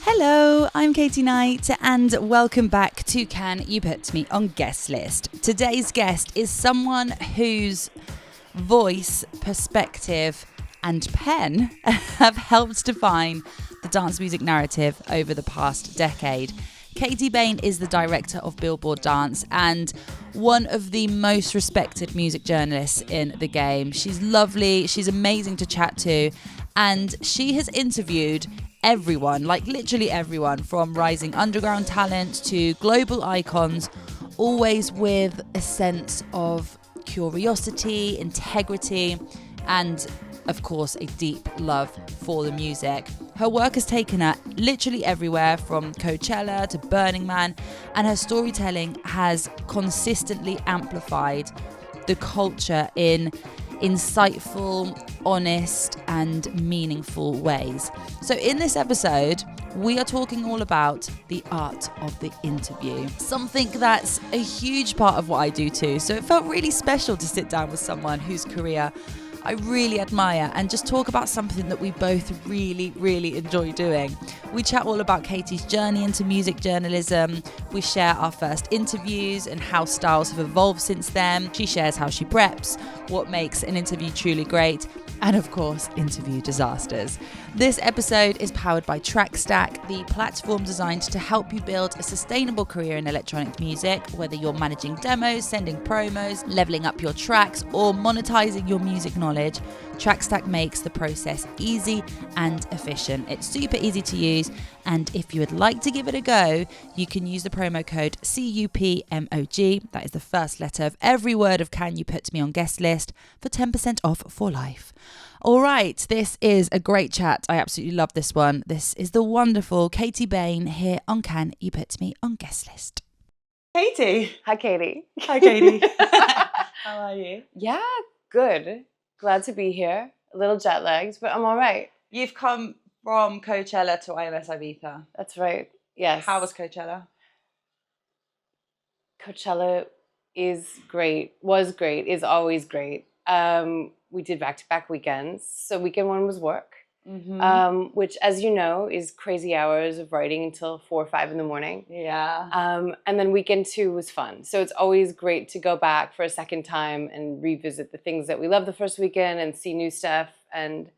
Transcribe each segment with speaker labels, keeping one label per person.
Speaker 1: Hello, I'm Katie Knight and welcome back to Can You Put Me on Guest List. Today's guest is someone whose voice, perspective and pen have helped define the dance music narrative over the past decade. Katie Bain is the director of Billboard Dance and one of the most respected music journalists in the game. She's lovely, she's amazing to chat to, and she has interviewed everyone, like literally everyone, from rising underground talent to global icons, always with a sense of curiosity, integrity, and of course a deep love for the music. Her work has taken her literally everywhere, from Coachella to Burning Man, and her storytelling has consistently amplified the culture in insightful, honest and meaningful ways. So in this episode, we are talking all about the art of the interview, something that's a huge part of what I do too. So it felt really special to sit down with someone whose career I really admire and just talk about something that we both really enjoy doing. We chat all about Katie's journey into music journalism. We share our first interviews and how styles have evolved since then. She shares how she preps, what makes an interview truly great, and of course, interview disasters. This episode is powered by TrackStack, the platform designed to help you build a sustainable career in electronic music, whether you're managing demos, sending promos, leveling up your tracks, or monetizing your music knowledge. TrackStack makes the process easy and efficient. It's super easy to use, and if you would like to give it a go, you can use the promo code CUPMOG, that is the first letter of every word of Can You Put Me on Guest List, for 10% off for life. All right, this is a great chat. I absolutely love this one. This is the wonderful Katie Bain here on Can You Put Me on Guest List. Katie.
Speaker 2: Hi, Katie.
Speaker 1: Hi, Katie. How are you?
Speaker 2: Yeah, good. Glad to be here. A little jet lagged, but I'm all right.
Speaker 1: You've come from Coachella to IMS Ibiza.
Speaker 2: That's right. Yes.
Speaker 1: How was Coachella?
Speaker 2: Coachella is great, is always great. We did back-to-back weekends. So weekend one was work, which, as you know, is crazy hours of writing until 4 or 5 in the morning.
Speaker 1: Yeah.
Speaker 2: And then weekend 2 was fun. So it's always great to go back for a second time and revisit the things that we loved the first weekend and see new stuff. And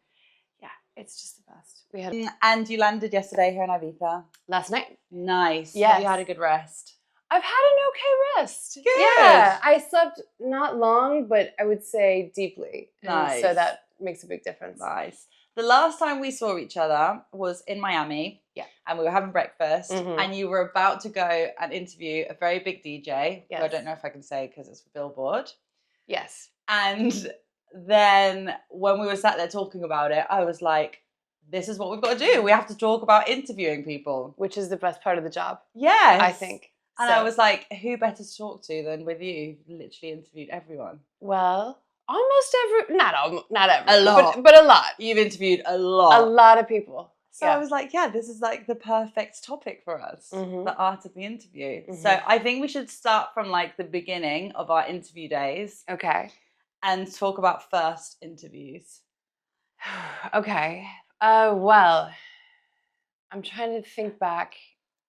Speaker 2: yeah, it's just the best. We had
Speaker 1: And you landed yesterday here in Ibiza?
Speaker 2: last night.
Speaker 1: Nice.
Speaker 2: Yes.
Speaker 1: Have you had a good rest?
Speaker 2: I've had an okay rest.
Speaker 1: Good.
Speaker 2: Yeah, I slept not long, but I would say deeply.
Speaker 1: Nice.
Speaker 2: So that makes a big difference.
Speaker 1: Nice. The last time we saw each other was in Miami.
Speaker 2: Yeah.
Speaker 1: And we were having breakfast, and you were about to go and interview a very big DJ, who I don't know if I can say because it's for Billboard.
Speaker 2: Yes.
Speaker 1: And then when we were sat there talking about it, I was like, this is what we've got to do. We have to talk about interviewing people.
Speaker 2: Which is the best part of the job.
Speaker 1: Yes.
Speaker 2: I think.
Speaker 1: And I was like, who better to talk to than with you? You've literally interviewed everyone.
Speaker 2: Well, almost not everyone.
Speaker 1: A lot.
Speaker 2: But a lot.
Speaker 1: You've interviewed a lot.
Speaker 2: A lot of people.
Speaker 1: So I was like, yeah, this is like the perfect topic for us, the art of the interview. So I think we should start from like the beginning of our interview days.
Speaker 2: Okay.
Speaker 1: And talk about first interviews.
Speaker 2: Okay. Well, I'm trying to think back.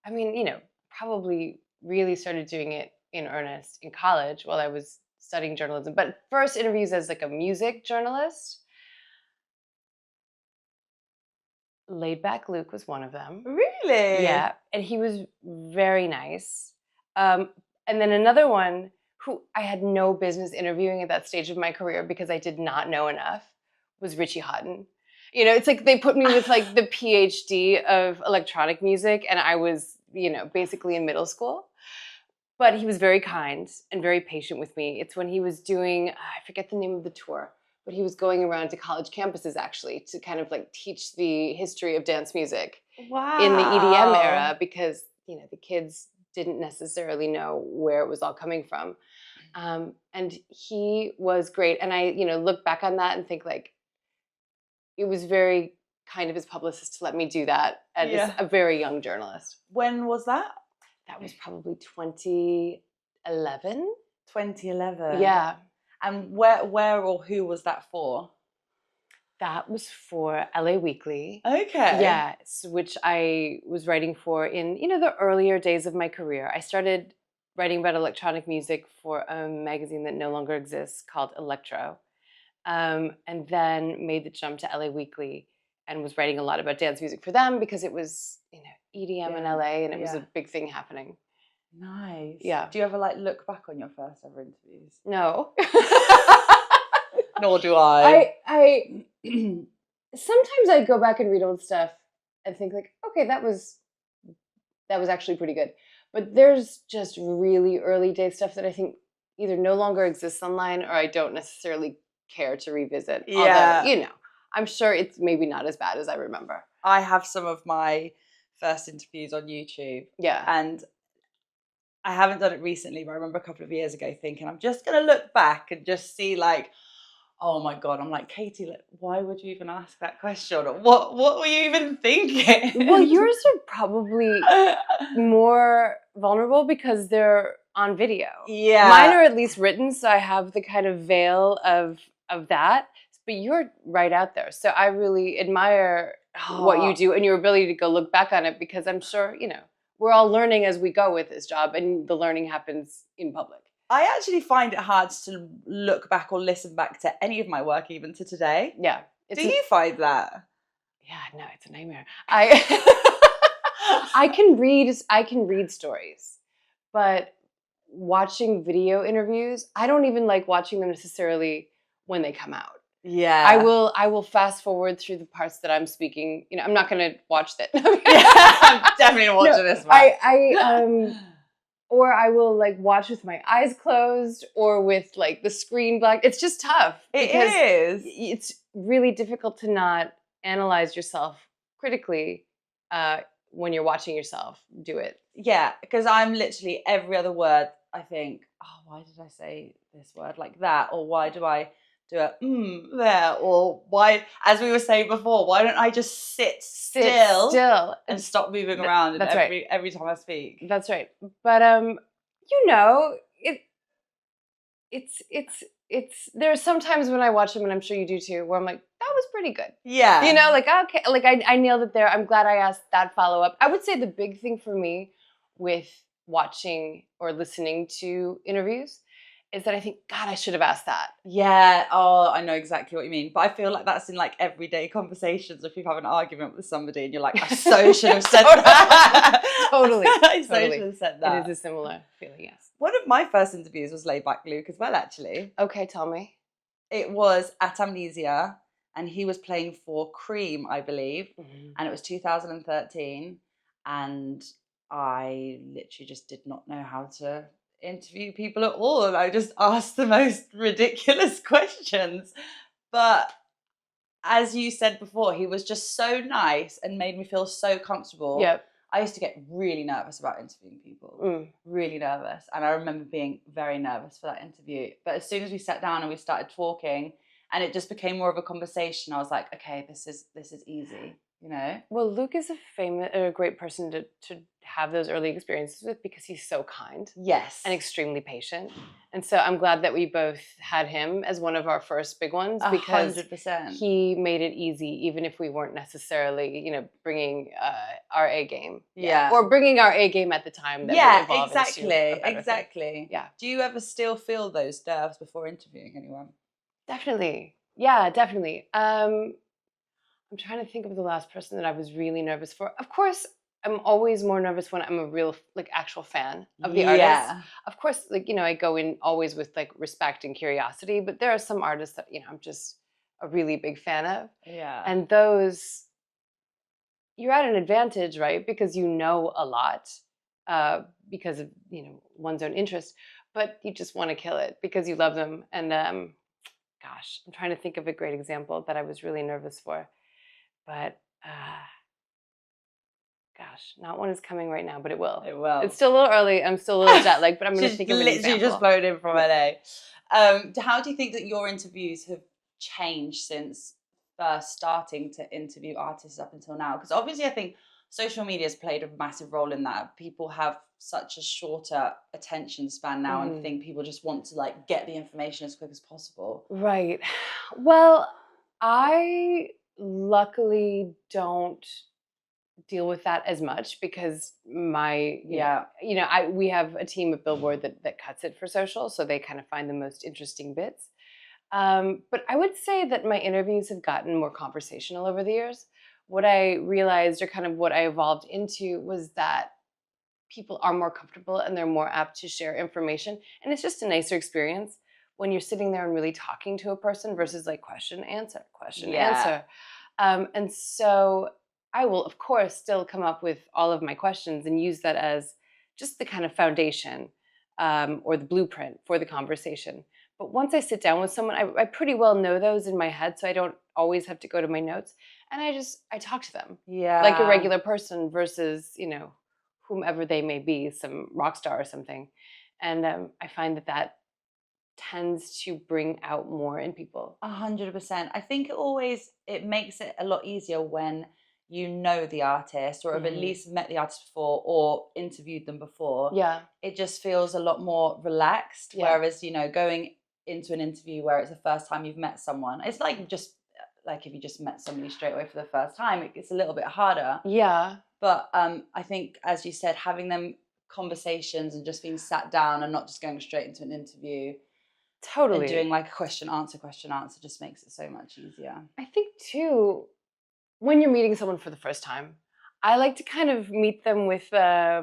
Speaker 2: I mean, probably really started doing it in earnest in college while I was studying journalism. But first interviews as like a music journalist. Laid Back Luke was one of them.
Speaker 1: Really?
Speaker 2: Yeah. And he was very nice. And then another one who I had no business interviewing at that stage of my career because I did not know enough was Richie Houghton. It's like they put me with like the PhD of electronic music and I was, basically in middle school. But he was very kind and very patient with me. It's when he was doing, I forget the name of the tour, but he was going around to college campuses actually to kind of like teach the history of dance music in the EDM era because, the kids didn't necessarily know where it was all coming from. And he was great. And I, look back on that and think like, it was very kind of his publicist to let me do that as a very young journalist.
Speaker 1: When was that?
Speaker 2: That was probably 2011.
Speaker 1: 2011.
Speaker 2: Yeah.
Speaker 1: And where or who was that for?
Speaker 2: That was for LA Weekly.
Speaker 1: Okay.
Speaker 2: Yes, which I was writing for in, the earlier days of my career. I started writing about electronic music for a magazine that no longer exists called Electro, and then made the jump to LA Weekly and was writing a lot about dance music for them because it was, EDM in LA and it was a big thing happening.
Speaker 1: Nice.
Speaker 2: Yeah.
Speaker 1: Do you ever look back on your first ever interviews?
Speaker 2: No.
Speaker 1: Nor do I.
Speaker 2: I sometimes I go back and read old stuff and think okay, that was actually pretty good. But there's just really early day stuff that I think either no longer exists online or I don't necessarily care to revisit.
Speaker 1: Yeah.
Speaker 2: Although, I'm sure it's maybe not as bad as I remember.
Speaker 1: I have some of my first interviews on YouTube.
Speaker 2: Yeah.
Speaker 1: And I haven't done it recently, but I remember a couple of years ago thinking, I'm just going to look back and just see oh my God, I'm like, Katie, why would you even ask that question? What were you even thinking?
Speaker 2: Well, yours are probably more vulnerable because they're on video.
Speaker 1: Yeah.
Speaker 2: Mine are at least written, so I have the kind of veil of that. But you're right out there. So I really admire what you do and your ability to go look back on it because I'm sure, we're all learning as we go with this job and the learning happens in public.
Speaker 1: I actually find it hard to look back or listen back to any of my work, even to today.
Speaker 2: Yeah.
Speaker 1: Do you find that?
Speaker 2: Yeah, no, it's a nightmare. I can read stories, but watching video interviews, I don't even like watching them necessarily when they come out.
Speaker 1: Yeah.
Speaker 2: I will fast forward through the parts that I'm speaking. I'm not going to watch that.
Speaker 1: I'm definitely not watching this one.
Speaker 2: Or I will watch with my eyes closed or with the screen black. It's just tough.
Speaker 1: It is.
Speaker 2: It's really difficult to not analyze yourself critically when you're watching yourself do it.
Speaker 1: Yeah, because I'm literally every other word I think, oh, why did I say this word like that? Or why do I do a there? Or why, as we were saying before, why don't I just sit still and stop moving around every time I speak?
Speaker 2: That's right. But it's there are some times when I watch them, and I'm sure you do too, where I'm like, that was pretty good.
Speaker 1: Yeah.
Speaker 2: Okay, I nailed it there. I'm glad I asked that follow-up. I would say the big thing for me with watching or listening to interviews is that I think, God, I should have asked that.
Speaker 1: Yeah. Oh, I know exactly what you mean. But I feel like that's in everyday conversations. If you have an argument with somebody and you're like, I so should have said that.
Speaker 2: Totally.
Speaker 1: I so should have said that.
Speaker 2: It is a similar feeling, yes.
Speaker 1: One of my first interviews was Laid Back Luke as well, actually.
Speaker 2: Okay, tell me.
Speaker 1: It was at Amnesia, and he was playing for Cream, I believe.
Speaker 2: Mm-hmm.
Speaker 1: And it was 2013. And I literally just did not know how to interview people at all, and I just asked the most ridiculous questions. But as you said before, he was just so nice and made me feel so comfortable.
Speaker 2: Yep.
Speaker 1: I used to get really nervous about interviewing people, really nervous, and I remember being very nervous for that interview. But as soon as we sat down and we started talking, and it just became more of a conversation, I was like, okay, this is easy.
Speaker 2: Well, Luke is a great person to have those early experiences with because he's so kind.
Speaker 1: Yes.
Speaker 2: And extremely patient. And so I'm glad that we both had him as one of our first big ones because
Speaker 1: 100%.
Speaker 2: he made it easy, even if we weren't necessarily, bringing our A game.
Speaker 1: Yeah.
Speaker 2: Or bringing our A game at the time. That would evolve
Speaker 1: exactly.
Speaker 2: Thing. Yeah.
Speaker 1: Do you ever still feel those nerves before interviewing anyone?
Speaker 2: Definitely. Yeah, definitely. I'm trying to think of the last person that I was really nervous for. Of course, I'm always more nervous when I'm a real, actual fan of the artist. Of course, I go in always with respect and curiosity, but there are some artists that, I'm just a really big fan of.
Speaker 1: Yeah.
Speaker 2: And those, you're at an advantage, right? Because you know a lot because of, one's own interest, but you just want to kill it because you love them. And gosh, I'm trying to think of a great example that I was really nervous for. But, gosh, not one is coming right now, but it will.
Speaker 1: It will.
Speaker 2: It's still a little early. I'm still a little jet lagged, but I'm going to think of an example.
Speaker 1: Literally just flown in from LA. How do you think that your interviews have changed since first starting to interview artists up until now? Because obviously I think social media has played a massive role in that. People have such a shorter attention span now, and I think people just want to get the information as quick as possible.
Speaker 2: Right. Well, I luckily don't deal with that as much because we have a team at Billboard that cuts it for social, so they kind of find the most interesting bits. But I would say that my interviews have gotten more conversational over the years. What I realized, or kind of what I evolved into, was that people are more comfortable and they're more apt to share information, and it's just a nicer experience when you're sitting there and really talking to a person versus like question answer question answer. And so I will, of course, still come up with all of my questions and use that as just the kind of foundation, or the blueprint for the conversation. But once I sit down with someone, I pretty well know those in my head, so I don't always have to go to my notes. And I talk to them like a regular person versus, whomever they may be, some rock star or something. And I find that tends to bring out more in people.
Speaker 1: 100%. I think it makes it a lot easier when you know the artist, or have at least met the artist before or interviewed them before.
Speaker 2: Yeah.
Speaker 1: It just feels a lot more relaxed.
Speaker 2: Yeah.
Speaker 1: Whereas, going into an interview where it's the first time you've met someone, it's like if you just met somebody straight away for the first time, it's a little bit harder.
Speaker 2: Yeah.
Speaker 1: But I think, as you said, having them conversations and just being sat down and not just going straight into an interview.
Speaker 2: Totally.
Speaker 1: And doing like a question answer just makes it so much easier.
Speaker 2: I think too, when you're meeting someone for the first time, I like to kind of meet them with a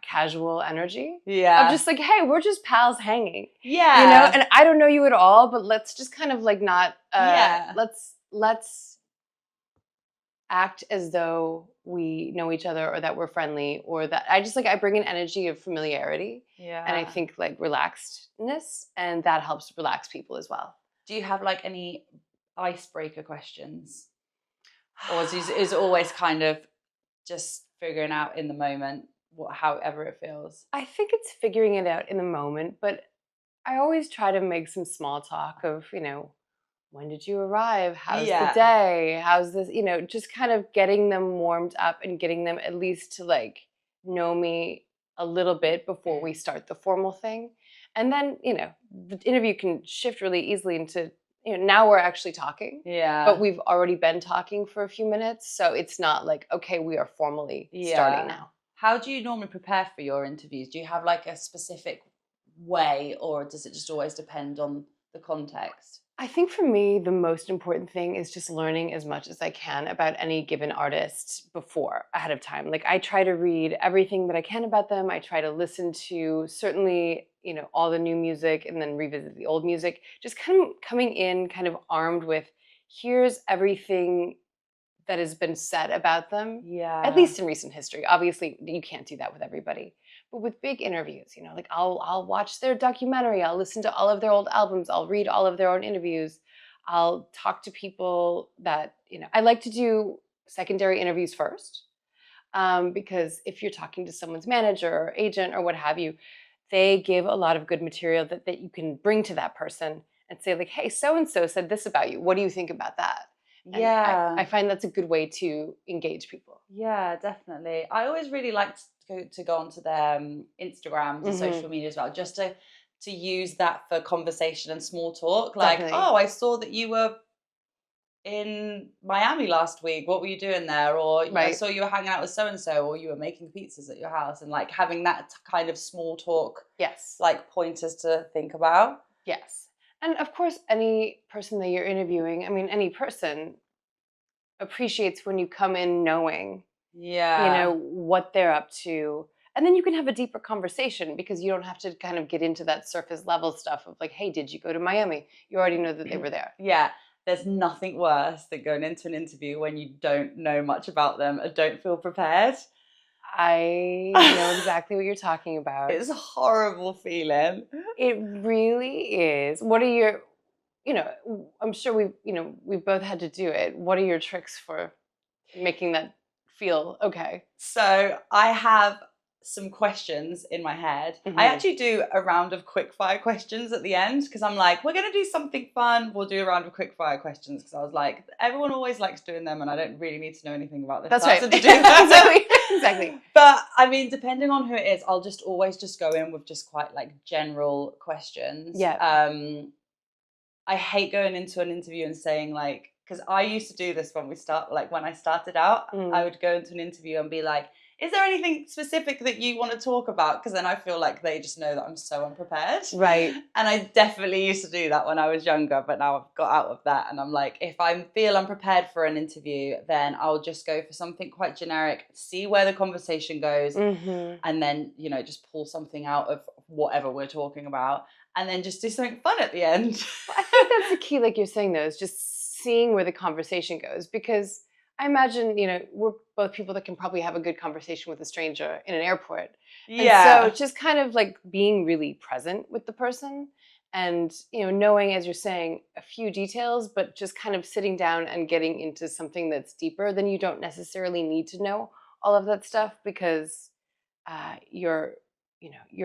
Speaker 2: casual energy.
Speaker 1: Yeah.
Speaker 2: Of just like, hey, we're just pals hanging.
Speaker 1: Yeah.
Speaker 2: And I don't know you at all, but let's just kind of like not let's act as though we know each other, or that we're friendly, or that I bring an energy of familiarity.
Speaker 1: Yeah.
Speaker 2: And I think like relaxedness, and that helps relax people as well.
Speaker 1: Do you have like any icebreaker questions? Or is it always kind of just figuring out in the moment, however it feels?
Speaker 2: I think it's figuring it out in the moment, but I always try to make some small talk of, when did you arrive? How's the day? How's this? Just kind of getting them warmed up and getting them at least to like know me a little bit before we start the formal thing. And then, the interview can shift really easily into, now we're actually talking.
Speaker 1: Yeah.
Speaker 2: But we've already been talking for a few minutes. So it's not like, okay, we are formally starting now.
Speaker 1: How do you normally prepare for your interviews? Do you have like a specific way, or does it just always depend on the context?
Speaker 2: I think for me, the most important thing is just learning as much as I can about any given artist ahead of time. Like I try to read everything that I can about them. I try to listen to certainly, all the new music, and then revisit the old music. Just kind of coming in kind of armed with, here's everything that has been said about them.
Speaker 1: Yeah.
Speaker 2: At least in recent history. Obviously, you can't do that with everybody. But with big interviews, like I'll watch their documentary, I'll listen to all of their old albums, I'll read all of their own interviews, I'll talk to people that, I like to do secondary interviews first, because if you're talking to someone's manager or agent or what have you, they give a lot of good material that you can bring to that person and say like, hey, so-and-so said this about you. What do you think about that? And I find that's a good way to engage people.
Speaker 1: Yeah, definitely. I always really like to go onto their Instagrams and social media as well, just to use that for conversation and small talk. Like,
Speaker 2: Definitely.
Speaker 1: Oh, I saw that you were in Miami last week. What were you doing there? Or I saw you were hanging out with so-and-so, or you were making pizzas at your house, and like having that kind of small talk.
Speaker 2: Yes.
Speaker 1: Like pointers to think about.
Speaker 2: Yes. And of course, any person that you're interviewing, any person appreciates when you come in knowing, what they're up to. And then you can have a deeper conversation, because you don't have to kind of get into that surface level stuff of like, hey, did you go to Miami? You already know that they were there.
Speaker 1: Yeah. There's nothing worse than going into an interview when you don't know much about them and don't feel prepared.
Speaker 2: I know exactly what you're talking about.
Speaker 1: It's a horrible feeling.
Speaker 2: It really is. What are your, I'm sure we've both had to do it. What are your tricks for making that feel okay?
Speaker 1: So I have some questions in my head. I actually do a round of quick fire questions at the end, because I'm like, we're going to do something fun. We'll do a round of quick fire questions, because I was like, everyone always likes doing them, and I don't really need to know anything about this.
Speaker 2: That's right.
Speaker 1: To do that.
Speaker 2: Exactly.
Speaker 1: But depending on who it is, I'll just always just go in with just quite like general questions.
Speaker 2: Yeah.
Speaker 1: I hate going into an interview and saying like, because I used to do this when when I started out, I would go into an interview and be like, is there anything specific that you want to talk about? Because then I feel like they just know that I'm so unprepared.
Speaker 2: Right.
Speaker 1: And I definitely used to do that when I was younger, but now I've got out of that. And I'm like, if I feel unprepared for an interview, then I'll just go for something quite generic, see where the conversation goes, and then, just pull something out of whatever we're talking about, and then just do something fun at the end.
Speaker 2: Well, I think that's the key, like you're saying, though, is just seeing where the conversation goes. Because I imagine, we're both people that can probably have a good conversation with a stranger in an airport.
Speaker 1: Yeah.
Speaker 2: And so just kind of like being really present with the person and, knowing, as you're saying, a few details, but just kind of sitting down and getting into something that's deeper. Then you don't necessarily need to know all of that stuff because you're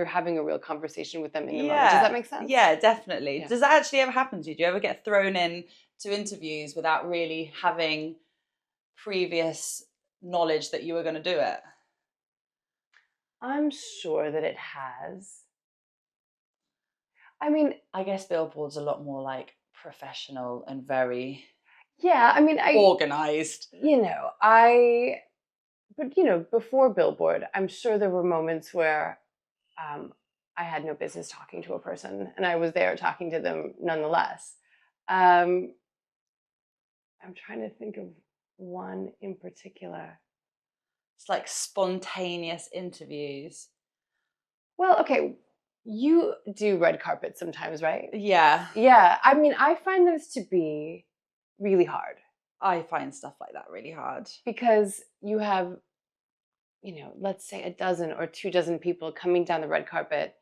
Speaker 2: having a real conversation with them in the moment. Does that make sense?
Speaker 1: Yeah, definitely.
Speaker 2: Yeah.
Speaker 1: Does that actually ever happen to you? Do you ever get thrown in to interviews without really having previous knowledge that you were going to do it?
Speaker 2: I'm sure that it has. I mean,
Speaker 1: I guess Billboard's a lot more like professional and very organized.
Speaker 2: But before Billboard, I'm sure there were moments where I had no business talking to a person, and I was there talking to them nonetheless. I'm trying to think of one in particular.
Speaker 1: It's like spontaneous interviews.
Speaker 2: Well, okay, you do red carpet sometimes, right?
Speaker 1: Yeah.
Speaker 2: Yeah, I mean, I find those to be really hard.
Speaker 1: I find stuff like that really hard.
Speaker 2: Because you have, let's say a dozen or 24 people coming down the red carpet.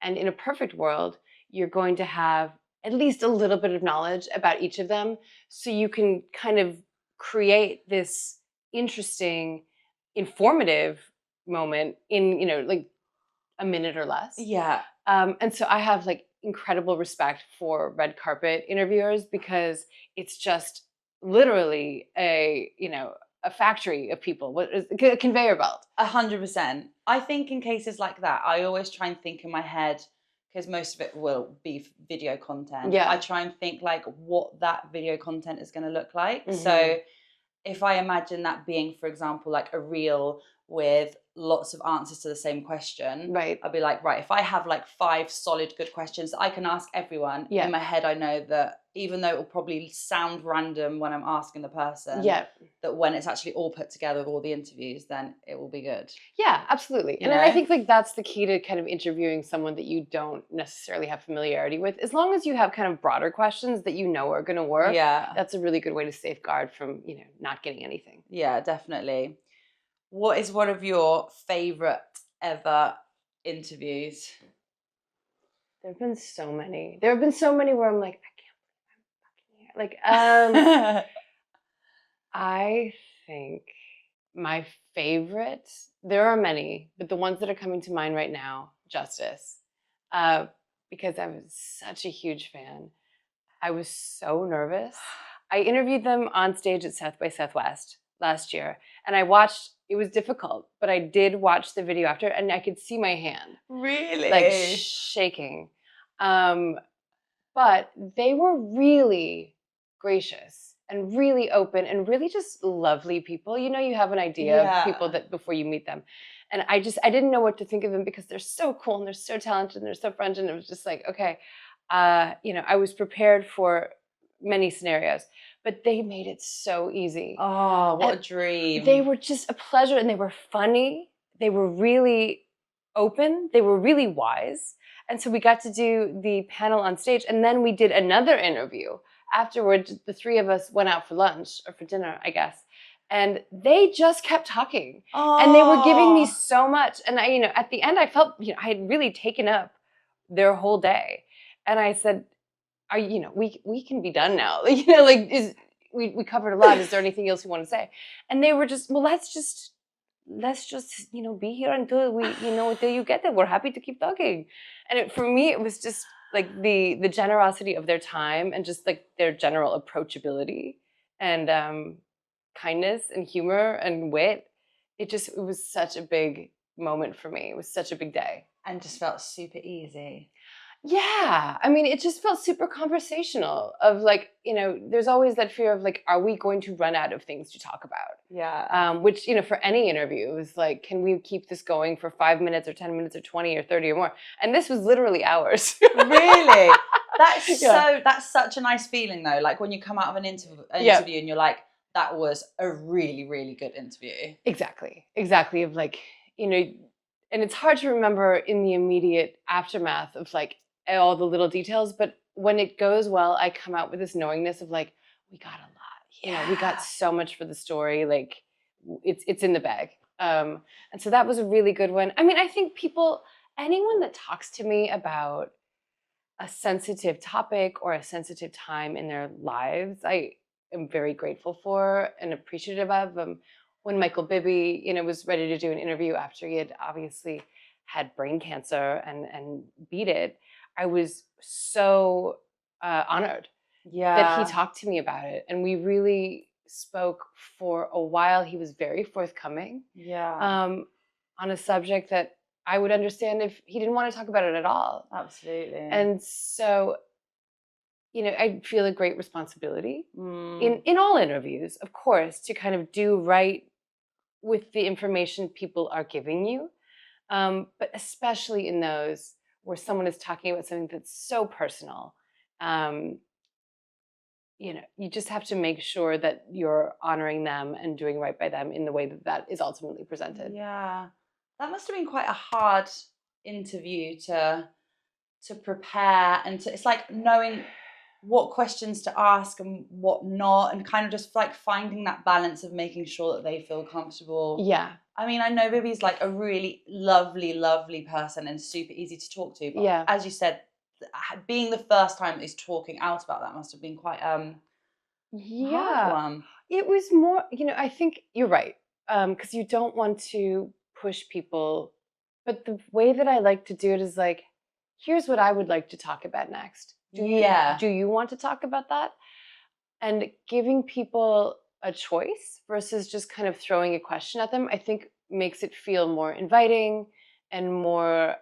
Speaker 2: And in a perfect world, you're going to have at least a little bit of knowledge about each of them. So you can kind of create this interesting, informative moment in, like a minute or less.
Speaker 1: Yeah.
Speaker 2: And so I have like incredible respect for red carpet interviewers because it's just literally a factory of people, a conveyor belt.
Speaker 1: 100%. I think in cases like that, I always try and think in my head, because most of it will be video content.
Speaker 2: Yeah.
Speaker 1: I try and think like what that video content is going to look like. So if I imagine that being, for example, like a reel with lots of answers to the same question,
Speaker 2: right,
Speaker 1: I'll be like, right, if I have like 5 solid good questions that I can ask everyone, in my head I know that even though it will probably sound random when I'm asking the person, that when it's actually all put together with all the interviews, then it will be good.
Speaker 2: Yeah, absolutely. And I think like that's the key to kind of interviewing someone that you don't necessarily have familiarity with. As long as you have kind of broader questions that you know are going to work, that's a really good way to safeguard from, not getting anything.
Speaker 1: Yeah, definitely. What is one of your favorite ever interviews?
Speaker 2: There have been so many. There have been so many where I'm like, I can't believe I'm fucking here. Like, I think my favorite, there are many, but the ones that are coming to mind right now, Justice, because I was such a huge fan. I was so nervous. I interviewed them on stage at South by Southwest last year, and I watched. It was difficult, but I did watch the video after, and I could see my hand
Speaker 1: really
Speaker 2: like shaking. But they were really gracious and really open and really just lovely people. You have an idea of people that before you meet them. And I didn't know what to think of them because they're so cool and they're so talented and they're so French. And it was just like, okay, I was prepared for many scenarios, but they made it so easy.
Speaker 1: Oh, what a dream.
Speaker 2: They were just a pleasure and they were funny. They were really open. They were really wise. And so we got to do the panel on stage, and then we did another interview. Afterwards, the 3 of us went out for lunch, or for dinner, I guess. And they just kept talking. And they were giving me so much. And I, at the end, I felt, I had really taken up their whole day. And I said, we can be done now. We covered a lot. Is there anything else you want to say? And they were just, well, let's just be here until until you get there. We're happy to keep talking. And for me, it was just like the generosity of their time and just like their general approachability and kindness and humor and wit. It was such a big moment for me. It was such a big day.
Speaker 1: And just felt super easy.
Speaker 2: Yeah, I mean, it just felt super conversational of like, there's always that fear of like, are we going to run out of things to talk about?
Speaker 1: Yeah.
Speaker 2: Which, for any interview is like, can we keep this going for 5 minutes or 10 minutes or 20 or 30 or more? And this was literally hours.
Speaker 1: Really? That's
Speaker 2: Yeah.
Speaker 1: that's such a nice feeling though. Like when you come out of an interview and you're like, that was a really, really good interview.
Speaker 2: Exactly. Of like, and it's hard to remember in the immediate aftermath of like all the little details, but when it goes well, I come out with this knowingness of like, we got a lot. We got so much for the story. Like it's in the bag. And so that was a really good one. I mean, I think anyone that talks to me about a sensitive topic or a sensitive time in their lives, I am very grateful for and appreciative of. When Michael Bibby, was ready to do an interview after he had obviously had brain cancer and beat it, I was so honored that he talked to me about it. And we really spoke for a while. He was very forthcoming on a subject that I would understand if he didn't want to talk about it at all.
Speaker 1: Absolutely.
Speaker 2: And so, I feel a great responsibility in all interviews, of course, to kind of do right with the information people are giving you. But especially in those where someone is talking about something that's so personal, you just have to make sure that you're honoring them and doing right by them in the way that is ultimately presented.
Speaker 1: Yeah. That must have been quite a hard interview to prepare, and it's like knowing what questions to ask and what not, and kind of just like finding that balance of making sure that they feel comfortable.
Speaker 2: Yeah.
Speaker 1: I mean, I know Bibby's like a really lovely, lovely person and super easy to talk to. But as you said, being the first time that he's talking out about that must have been quite hard one.
Speaker 2: It was more, I think you're right. Because you don't want to push people. But the way that I like to do it is like, here's what I would like to talk about next. Do you want to talk about that? And giving people a choice versus just kind of throwing a question at them, I think makes it feel more inviting and more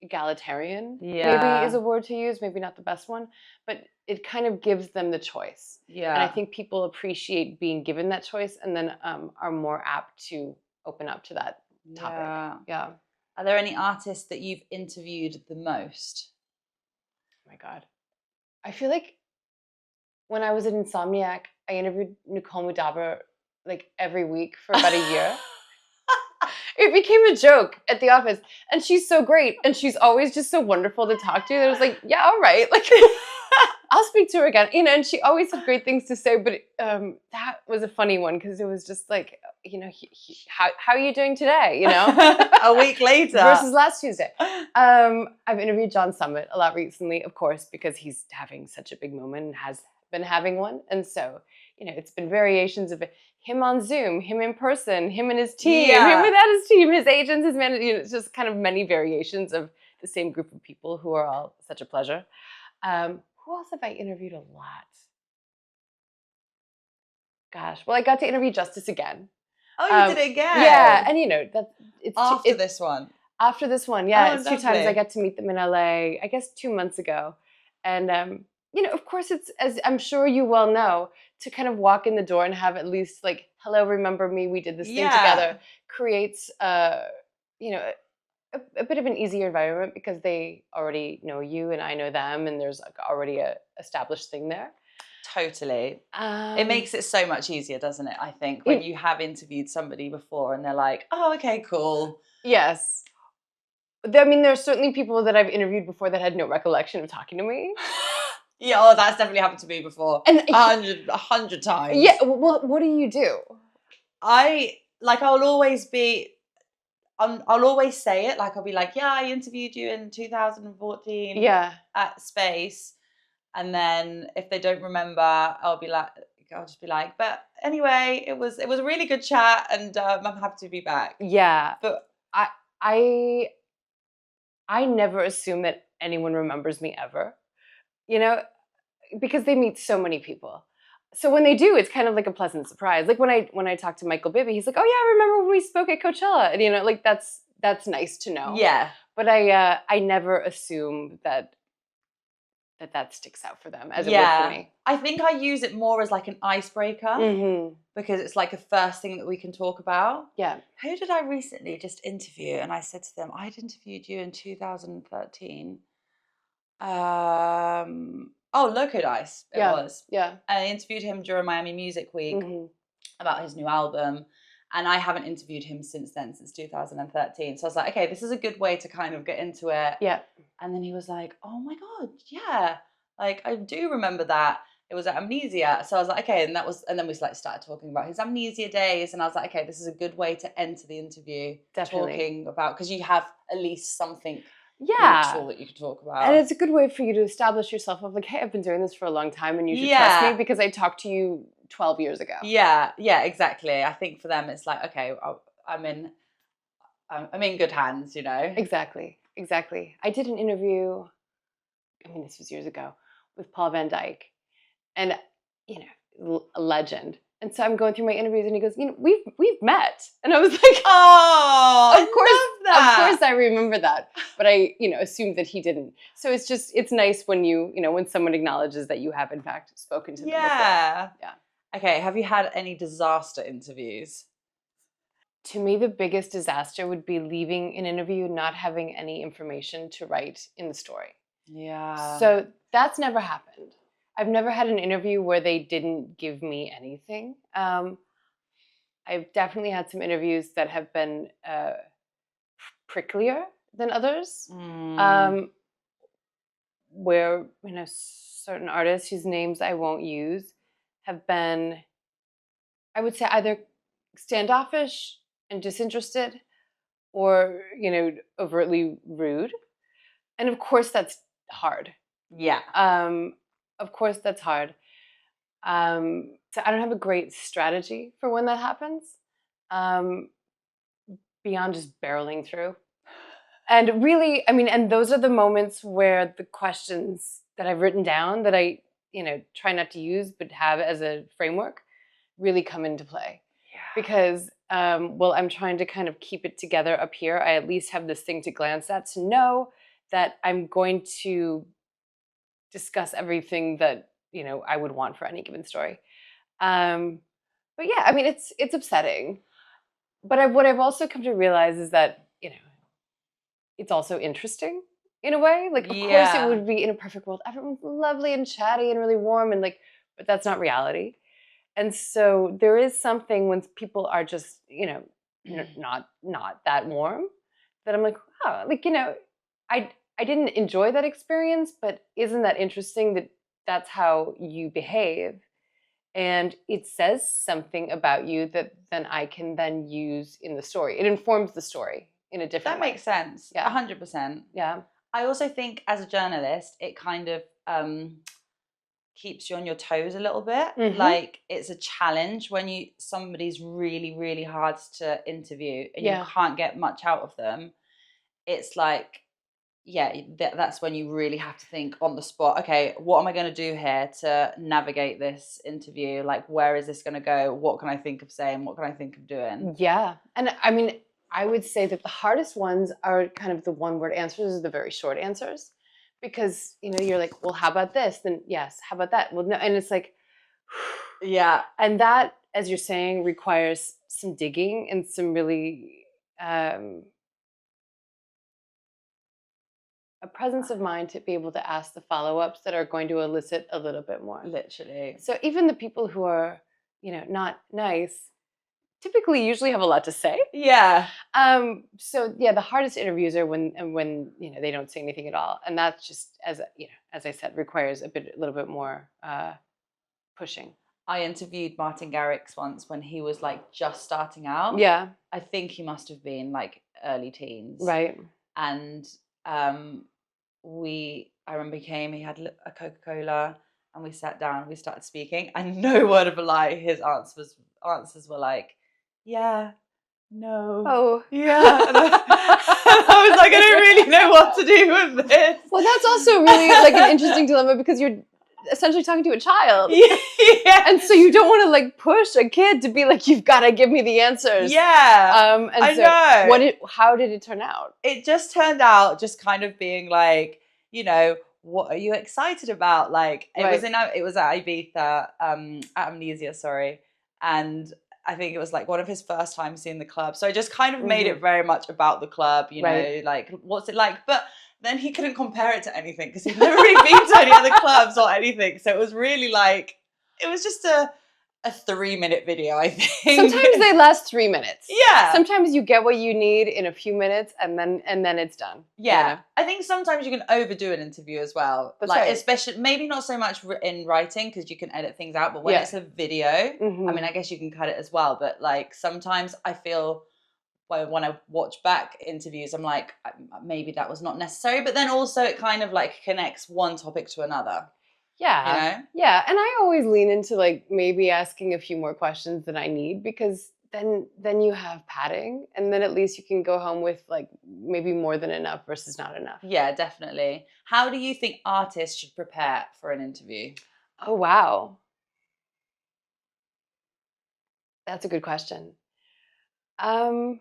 Speaker 2: egalitarian. Maybe is a word to use, maybe not the best one, but it kind of gives them the choice. And I think people appreciate being given that choice and then are more apt to open up to that topic. Yeah.
Speaker 1: Are there any artists that you've interviewed the most?
Speaker 2: Oh my God. I feel like when I was at Insomniac, I interviewed Nicole Mudaber like every week for about a year. It became a joke at the office. And she's so great. And she's always just so wonderful to talk to. That I was like, yeah, all right. Like, I'll speak to her again. And she always had great things to say. But that was a funny one because it was just like, how are you doing today?
Speaker 1: A week later.
Speaker 2: Versus last Tuesday. I've interviewed John Summit a lot recently, of course, because he's having such a big moment and has been having one. And so, it's been variations of him on Zoom, him in person, him and his team, him without his team, his agents, his managers. It's just kind of many variations of the same group of people who are all such a pleasure. Who else have I interviewed a lot? Gosh, well, I got to interview Justice again.
Speaker 1: Oh, you did it again?
Speaker 2: Yeah, and it's
Speaker 1: after this one.
Speaker 2: After this one, yeah, it's
Speaker 1: lovely.
Speaker 2: 2 times I got to meet them in LA. I guess 2 months ago, and of course, it's, as I'm sure you well know, to kind of walk in the door and have at least like, hello, remember me? We did this thing together. Creates a bit of an easier environment because they already know you and I know them, and there's like already a established thing there.
Speaker 1: Totally. It makes it so much easier, doesn't it? I think when you have interviewed somebody before and they're like, oh, okay, cool.
Speaker 2: Yes. I mean, there's certainly people that I've interviewed before that had no recollection of talking to me.
Speaker 1: Yeah, that's definitely happened to me before. And 100 times.
Speaker 2: Yeah, well, what do you do?
Speaker 1: I'll always say it. Like, I'll be like, yeah, I interviewed you in 2014 at Space. And then if they don't remember, I'll just be like, but anyway, it was a really good chat, and I'm happy to be back.
Speaker 2: Yeah, but I never assume that anyone remembers me ever, because they meet so many people. So when they do, it's kind of like a pleasant surprise. Like when I talk to Michael Bibby, he's like, oh yeah, I remember when we spoke at Coachella, and like that's nice to know.
Speaker 1: Yeah.
Speaker 2: But I never assume that sticks out for them as it would for me.
Speaker 1: I think I use it more as like an icebreaker because it's like the first thing that we can talk about.
Speaker 2: Yeah.
Speaker 1: Who did I recently just interview? And I said to them, I'd interviewed you in 2013. Loco Dice, it was.
Speaker 2: Yeah.
Speaker 1: I interviewed him during Miami Music Week about his new album. And I haven't interviewed him since then, since 2013. So I was like, okay, this is a good way to kind of get into it.
Speaker 2: Yeah.
Speaker 1: And then he was like, oh my God, yeah. Like, I do remember that. It was at Amnesia. So I was like, okay. And then we like started talking about his Amnesia days. And I was like, okay, this is a good way to enter the interview.
Speaker 2: Definitely.
Speaker 1: Talking about, because you have at least something neutral that you can talk about.
Speaker 2: And it's a good way for you to establish yourself of like, hey, I've been doing this for a long time and you should trust me because I talked to you 12 years ago. Yeah,
Speaker 1: exactly. I think for them it's like, okay, I'm in good hands, you know.
Speaker 2: Exactly. I did an interview, this was years ago, with Paul Van Dyke, and a legend. And so I'm going through my interviews and he goes, we've met. And I was like,
Speaker 1: oh,
Speaker 2: of course I remember that. But I, assumed that he didn't. So it's nice when when someone acknowledges that you have in fact spoken to them before. Yeah.
Speaker 1: Okay, have you had any disaster interviews?
Speaker 2: To me, the biggest disaster would be leaving an interview not having any information to write in the story.
Speaker 1: Yeah.
Speaker 2: So that's never happened. I've never had an interview where they didn't give me anything. I've definitely had some interviews that have been pricklier than others, where certain artists whose names I won't use have been, I would say, either standoffish and disinterested or, overtly rude. And of course that's hard.
Speaker 1: Yeah.
Speaker 2: Of course that's hard. So I don't have a great strategy for when that happens, beyond just barreling through. And really, and those are the moments where the questions that I've written down that I try not to use but have as a framework really come into play. Yeah. Because I'm trying to kind of keep it together up here. I at least have this thing to glance at to know that I'm going to discuss everything that I would want for any given story. But yeah, it's upsetting. But what I've also come to realize is that it's also interesting. In a way, like, of course it would be in a perfect world. Everyone's lovely and chatty and really warm and but that's not reality. And so there is something when people are just, not that warm that I'm like, oh, I didn't enjoy that experience, but isn't that interesting that that's how you behave? And it says something about you that then I can then use in the story. It informs the story in a different way.
Speaker 1: That makes sense. Yeah. 100%.
Speaker 2: Yeah.
Speaker 1: I also think as a journalist, it kind of keeps you on your toes a little bit. Mm-hmm. Like it's a challenge when somebody's really, really hard to interview and you can't get much out of them. It's like, that's when you really have to think on the spot, okay, what am I going to do here to navigate this interview? Like, where is this going to go? What can I think of saying? What can I think of doing?
Speaker 2: Yeah. And I would say that the hardest ones are kind of the one-word answers or the very short answers. Because, you're like, well, how about this? Then yes, how about that? Well, no. And it's like,
Speaker 1: yeah.
Speaker 2: And that, as you're saying, requires some digging and some really, a presence of mind to be able to ask the follow-ups that are going to elicit a little bit more.
Speaker 1: Literally.
Speaker 2: So even the people who are, not nice, typically usually have a lot to say.
Speaker 1: Yeah.
Speaker 2: So the hardest interviews are when they don't say anything at all, and that's just as I said, requires a little bit more pushing.
Speaker 1: I interviewed Martin Garrix once when he was like just starting out.
Speaker 2: Yeah.
Speaker 1: I think he must have been like early teens.
Speaker 2: Right.
Speaker 1: And I remember he came. He had a Coca-Cola, and we sat down. We started speaking, and no word of a lie, his answers were like, yeah, no.
Speaker 2: Oh.
Speaker 1: Yeah. And I was like, I don't really know what to do with this.
Speaker 2: Well, that's also really like an interesting dilemma because you're essentially talking to a child.
Speaker 1: Yeah.
Speaker 2: And so you don't want to like push a kid to be like, you've got to give me the answers.
Speaker 1: Yeah.
Speaker 2: And
Speaker 1: I know. know.
Speaker 2: How did it turn out?
Speaker 1: It just turned out just kind of being like, what are you excited about? Like it was at Ibiza, at Amnesia, sorry. And I think it was like one of his first times seeing the club. So I just kind of made it very much about the club, like what's it like? But then he couldn't compare it to anything because he'd never really been to any other clubs or anything. So it was really like, it was just a 3-minute video, I think.
Speaker 2: Sometimes they last 3 minutes.
Speaker 1: Yeah.
Speaker 2: Sometimes you get what you need in a few minutes and then it's done.
Speaker 1: Yeah. I think sometimes you can overdo an interview as well.
Speaker 2: That's
Speaker 1: like
Speaker 2: right.
Speaker 1: Especially maybe not so much in writing because you can edit things out, but when it's a video, I mean, I guess you can cut it as well, but like sometimes I feel when I watch back interviews, I'm like, maybe that was not necessary, but then also it kind of like connects one topic to another.
Speaker 2: Yeah. Yeah. And I always lean into like maybe asking a few more questions than I need because then you have padding and then at least you can go home with like maybe more than enough versus not enough.
Speaker 1: Yeah, definitely. How do you think artists should prepare for an interview?
Speaker 2: Oh, wow. That's a good question. And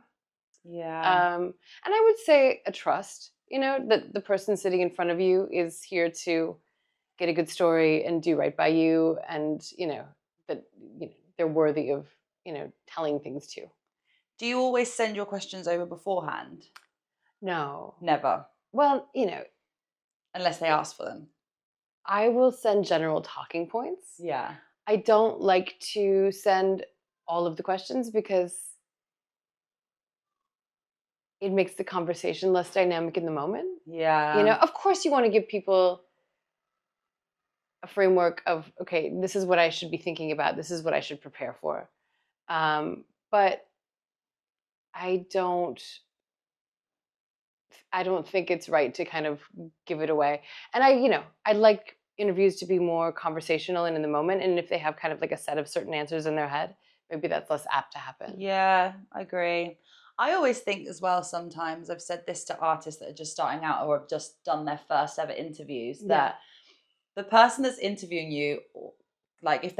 Speaker 2: I would say a trust, that the person sitting in front of you is here to get a good story and do right by you and, that they're worthy of, telling things to.
Speaker 1: Do you always send your questions over beforehand?
Speaker 2: No.
Speaker 1: Never?
Speaker 2: Well,
Speaker 1: Unless they ask for them.
Speaker 2: I will send general talking points.
Speaker 1: Yeah.
Speaker 2: I don't like to send all of the questions because it makes the conversation less dynamic in the moment.
Speaker 1: Yeah.
Speaker 2: Of course you want to give people a framework of, okay, this is what I should be thinking about. This is what I should prepare for. But I don't think it's right to kind of give it away. And I'd like interviews to be more conversational and in the moment. And if they have kind of like a set of certain answers in their head, maybe that's less apt to happen.
Speaker 1: Yeah, I agree. I always think as well, sometimes I've said this to artists that are just starting out or have just done their first ever interviews, that the person that's interviewing you, like if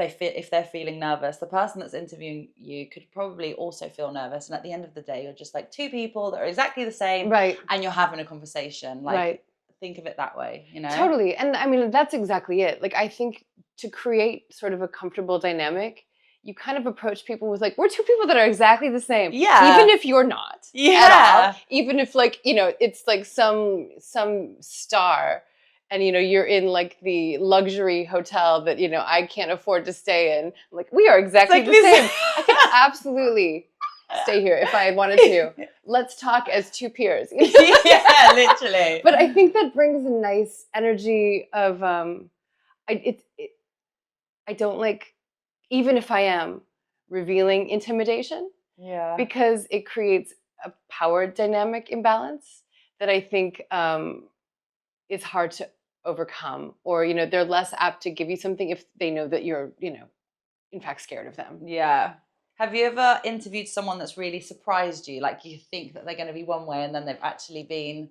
Speaker 1: they're feeling nervous, the person that's interviewing you could probably also feel nervous. And at the end of the day, you're just like two people that are exactly the same,
Speaker 2: right?
Speaker 1: And you're having a conversation. Like, think of it that way,
Speaker 2: Totally. And I mean, that's exactly it. Like, I think to create sort of a comfortable dynamic, you kind of approach people with like, we're two people that are exactly the same.
Speaker 1: Yeah.
Speaker 2: Even if you're not.
Speaker 1: Yeah.
Speaker 2: At all. Even if like, it's like some star and, you're in like the luxury hotel that, I can't afford to stay in. I'm like, we are exactly the same. I could absolutely stay here if I wanted to. Let's talk as two peers.
Speaker 1: Yeah, literally.
Speaker 2: But I think that brings a nice energy of, I don't like, even if I am revealing intimidation.
Speaker 1: Yeah.
Speaker 2: Because it creates a power dynamic imbalance that I think is hard to overcome, or they're less apt to give you something if they know that you're in fact scared of them.
Speaker 1: Yeah. Have you ever interviewed someone that's really surprised you? Like you think that they're going to be one way and then they've actually been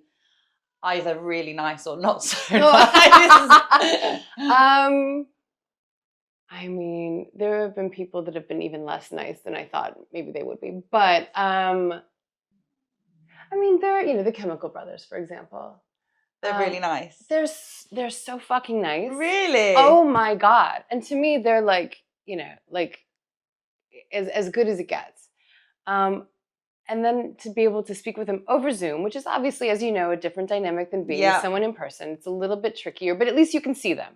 Speaker 1: either really nice or not so nice?
Speaker 2: I mean, there have been people that have been even less nice than I thought maybe they would be. But I mean, they're the Chemical Brothers, for example.
Speaker 1: They're really nice.
Speaker 2: They're so fucking nice.
Speaker 1: Really?
Speaker 2: Oh my God. And to me, they're like, like as good as it gets. And then to be able to speak with them over Zoom, which is obviously, as you know, a different dynamic than being with someone in person. It's a little bit trickier, but at least you can see them.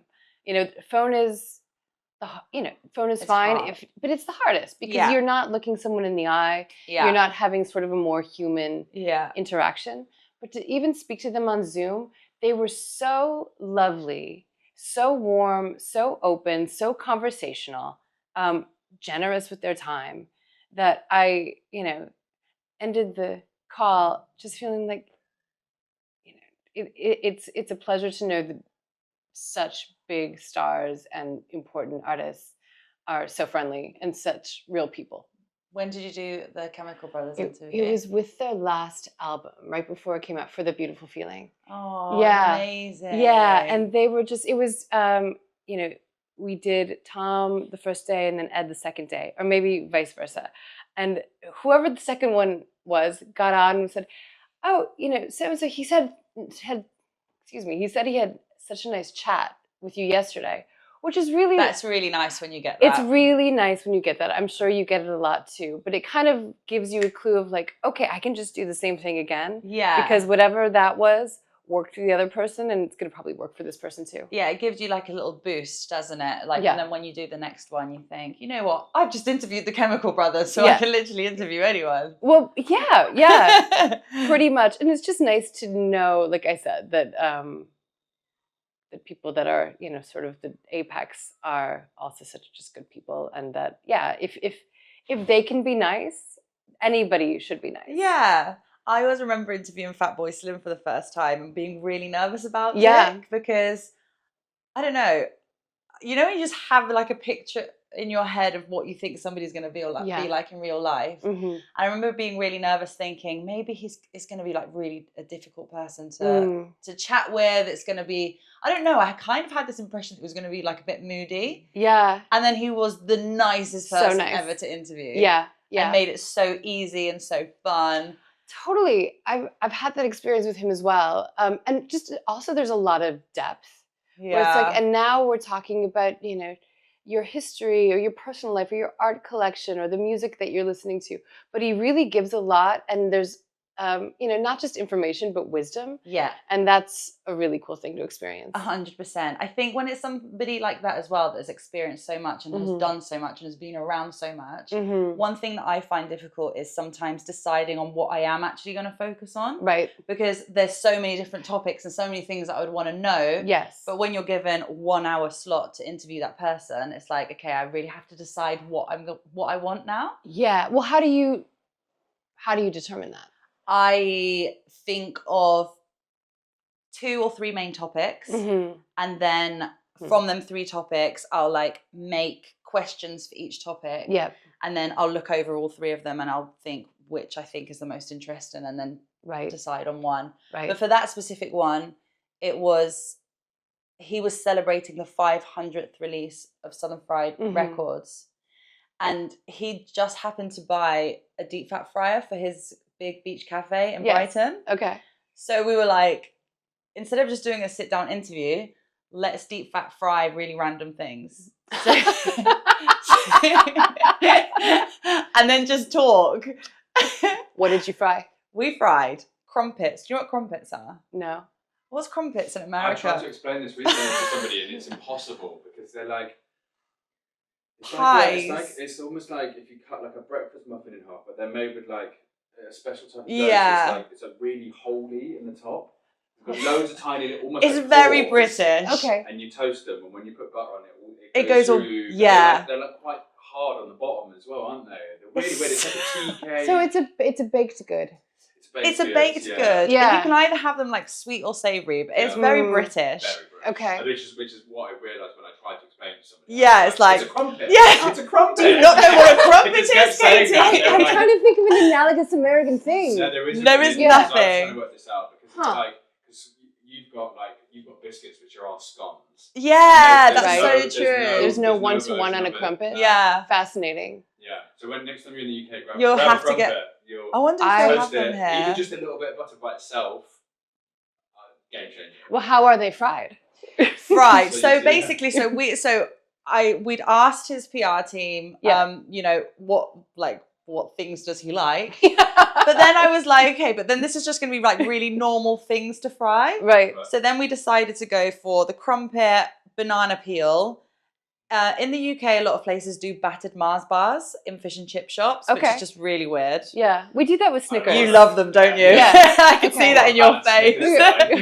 Speaker 2: Phone is fine, but it's the hardest because you're not looking someone in the eye. Yeah. You're not having sort of a more human interaction. But to even speak to them on Zoom, they were so lovely, so warm, so open, so conversational, generous with their time, that I, ended the call just feeling like, it's a pleasure to know that such big stars and important artists are so friendly and such real people.
Speaker 1: When did you do the Chemical Brothers interview?
Speaker 2: It was with their last album, right before it came out, For the Beautiful Feeling.
Speaker 1: Oh, yeah. Amazing.
Speaker 2: Yeah, and they were just, it was, we did Tom the first day and then Ed the second day, or maybe vice versa. And whoever the second one was got on and said, "Oh, so he said he said he had such a nice chat with you yesterday," which is really
Speaker 1: That's really nice when you get that.
Speaker 2: It's really nice when you get that. I'm sure you get it a lot too, but it kind of gives you a clue of like, okay, I can just do the same thing again.
Speaker 1: Yeah.
Speaker 2: Because whatever that was worked for the other person, and it's going to probably work for this person too.
Speaker 1: Yeah, it gives you like a little boost, doesn't it? Like,
Speaker 2: Yeah.
Speaker 1: and then when you do the next one, you think, you know what? I've just interviewed the Chemical Brothers, so I can literally interview anyone.
Speaker 2: Well, yeah, pretty much. And it's just nice to know, like I said, that the people that are, sort of the apex are also such just good people, and that if they can be nice, anybody should be nice.
Speaker 1: Yeah. I always remember interviewing Fatboy Slim for the first time and being really nervous about it because, I don't know, you just have like a picture in your head of what you think somebody's going to be like in real life.
Speaker 2: Mm-hmm.
Speaker 1: I remember being really nervous thinking maybe he's going to be like really a difficult person to chat with. It's going to be, I don't know, I kind of had this impression that he was going to be like a bit moody.
Speaker 2: Yeah.
Speaker 1: And then he was the nicest person ever to interview.
Speaker 2: Yeah.
Speaker 1: And made it so easy and so fun.
Speaker 2: Totally. I've had that experience with him as well. And just also there's a lot of depth.
Speaker 1: Yeah.
Speaker 2: Where it's like, and now we're talking about, your history or your personal life or your art collection or the music that you're listening to. But he really gives a lot, and there's not just information, but wisdom.
Speaker 1: Yeah.
Speaker 2: And that's a really cool thing to experience.
Speaker 1: 100%. I think when it's somebody like that as well that has experienced so much and has done so much and has been around so much, one thing that I find difficult is sometimes deciding on what I am actually going to focus on.
Speaker 2: Right.
Speaker 1: Because there's so many different topics and so many things that I would want to know.
Speaker 2: Yes.
Speaker 1: But when you're given 1 hour slot to interview that person, it's like, okay, I really have to decide what I want now.
Speaker 2: Yeah. Well, how do you determine that?
Speaker 1: I think of 2 or 3 main topics, and then from them 3 topics, I'll like make questions for each topic.
Speaker 2: Yeah.
Speaker 1: And then I'll look over all 3 of them and I'll think which I think is the most interesting, and then decide on one.
Speaker 2: Right.
Speaker 1: But for that specific one, he was celebrating the 500th release of Southern Fried Records, and he just happened to buy a deep fat fryer for his big beach cafe in Brighton.
Speaker 2: Okay.
Speaker 1: So we were like, instead of just doing a sit down interview, let's deep fat fry really random things. So, and then just talk.
Speaker 2: What did you fry?
Speaker 1: We fried crumpets. Do you know what crumpets are?
Speaker 2: No.
Speaker 1: What's crumpets in America?
Speaker 3: I tried to explain this recently to somebody, and it's impossible because they're like
Speaker 1: pies.
Speaker 3: It's almost like if you cut like a breakfast muffin in half, but they're made with like a special type of dough.
Speaker 1: Yeah.
Speaker 3: So it's like really holy in the top. You've got loads of tiny little, almost
Speaker 1: It's
Speaker 3: like
Speaker 1: very
Speaker 3: pores,
Speaker 1: British.
Speaker 2: Okay.
Speaker 3: And you toast them, and when you put butter on
Speaker 1: it goes all,
Speaker 3: through.
Speaker 1: yeah.
Speaker 3: They're like quite hard on the bottom as well, aren't they? They're really weird. It's like a tea cake.
Speaker 2: So it's a baked good.
Speaker 3: It's
Speaker 1: a baked good.
Speaker 2: Yeah.
Speaker 1: And you can either have them like sweet or savoury, but it's very British.
Speaker 3: Very British.
Speaker 2: Okay.
Speaker 3: And which is what I realised when I tried to explain to somebody.
Speaker 1: Yeah, it's like,
Speaker 3: it's a crumpet.
Speaker 1: Yeah.
Speaker 3: It's a crumpet.
Speaker 1: Do you not know what a crumpet is, Katie?
Speaker 2: I'm trying to think of an analogous American thing.
Speaker 3: No, there isn't.
Speaker 1: There is
Speaker 3: I was
Speaker 1: nothing.
Speaker 3: trying to work this out because it's like, because you've got biscuits which are all scones.
Speaker 1: Yeah, that's
Speaker 2: right.
Speaker 1: so true.
Speaker 2: There's no one-to-one on a crumpet.
Speaker 1: Yeah.
Speaker 2: Fascinating.
Speaker 3: Yeah. So when next time you're in the UK,
Speaker 1: You'll
Speaker 3: grab
Speaker 1: have
Speaker 3: a
Speaker 1: to
Speaker 3: crumpet,
Speaker 1: get. I wonder if they have them here.
Speaker 3: Even just a little bit of butter by itself. Game changer.
Speaker 2: Well, how are they fried?
Speaker 1: Right.
Speaker 3: So
Speaker 1: So
Speaker 3: you-
Speaker 1: basically, we'd asked his PR team, what things does he like? But then I was like, okay, but then this is just going to be like really normal things to fry.
Speaker 2: Right.
Speaker 1: So then we decided to go for the crumpet, banana peel. In the UK, a lot of places do battered Mars bars in fish and chip shops, which
Speaker 2: Okay.
Speaker 1: is just really weird.
Speaker 2: Yeah. We do that with Snickers.
Speaker 1: You love them, don't you?
Speaker 2: Yeah.
Speaker 1: I can see that in your face.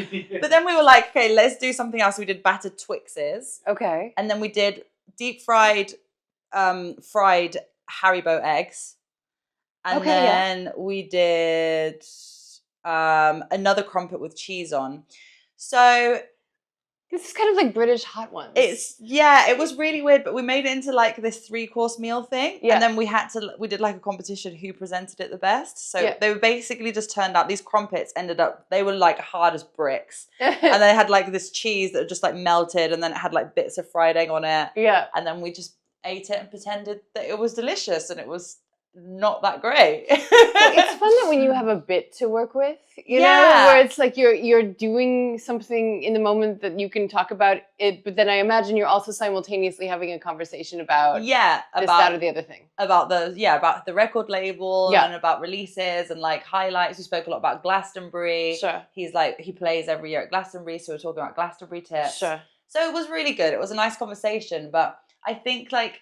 Speaker 3: face.
Speaker 1: But then we were like, okay, let's do something else. We did battered Twixes.
Speaker 2: Okay.
Speaker 1: And then we did deep fried Haribo eggs. And
Speaker 2: Okay, yeah.
Speaker 1: then we did another crumpet with cheese on. So
Speaker 2: This is kind of like British hot ones.
Speaker 1: it was really weird, but we made it into like this 3-course meal thing.
Speaker 2: Yeah.
Speaker 1: And then we did like a competition who presented it the best. So
Speaker 2: Yeah.
Speaker 1: they were basically just turned out, these crumpets they were like hard as bricks. And they had like this cheese that just like melted, and then it had like bits of fried egg on it.
Speaker 2: Yeah.
Speaker 1: And then we just ate it and pretended that it was delicious, and it was not that great.
Speaker 2: Well, it's fun that when you have a bit to work with, you know, where it's like you're doing something in the moment that you can talk about it, but then I imagine you're also simultaneously having a conversation about this, that, or the other thing.
Speaker 1: About the record label and about releases and like highlights. We spoke a lot about Glastonbury.
Speaker 2: Sure.
Speaker 1: He plays every year at Glastonbury, so we're talking about Glastonbury tips.
Speaker 2: Sure.
Speaker 1: So it was really good. It was a nice conversation, but I think like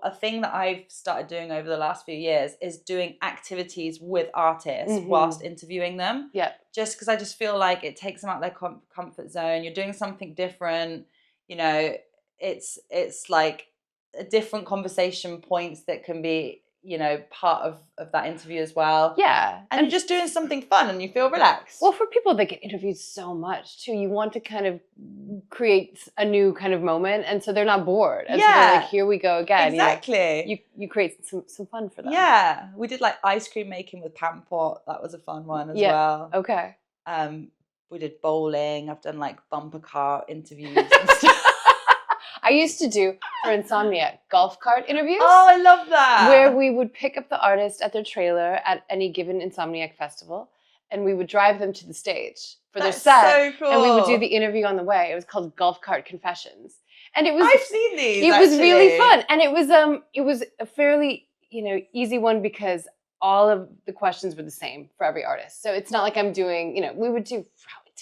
Speaker 1: a thing that I've started doing over the last few years is doing activities with artists whilst interviewing them.
Speaker 2: Yeah.
Speaker 1: Just because I just feel like it takes them out of their comfort zone. You're doing something different. You know, it's like a different conversation points that can be, you know, part of that interview as well.
Speaker 2: Yeah.
Speaker 1: And you're just doing something fun and you feel relaxed.
Speaker 2: Well, for people that get interviewed so much too, you want to kind of create a new kind of moment, and so they're not bored. And so they're like, here we go again.
Speaker 1: Exactly.
Speaker 2: You know, you create some fun for them.
Speaker 1: Yeah. We did like ice cream making with Pampot. That was a fun one as well.
Speaker 2: Okay.
Speaker 1: We did bowling. I've done like bumper car interviews and stuff.
Speaker 2: I used to do, for Insomniac, golf cart interviews.
Speaker 1: Oh, I love that.
Speaker 2: Where we would pick up the artist at their trailer at any given Insomniac festival, and we would drive them to the stage for their set.
Speaker 1: So cool.
Speaker 2: And we would do the interview on the way. It was called Golf Cart Confessions. And it was
Speaker 1: I've seen these.
Speaker 2: It was really fun. And it was a fairly, you know, easy one because all of the questions were the same for every artist. So it's not like I'm doing, you know, we would do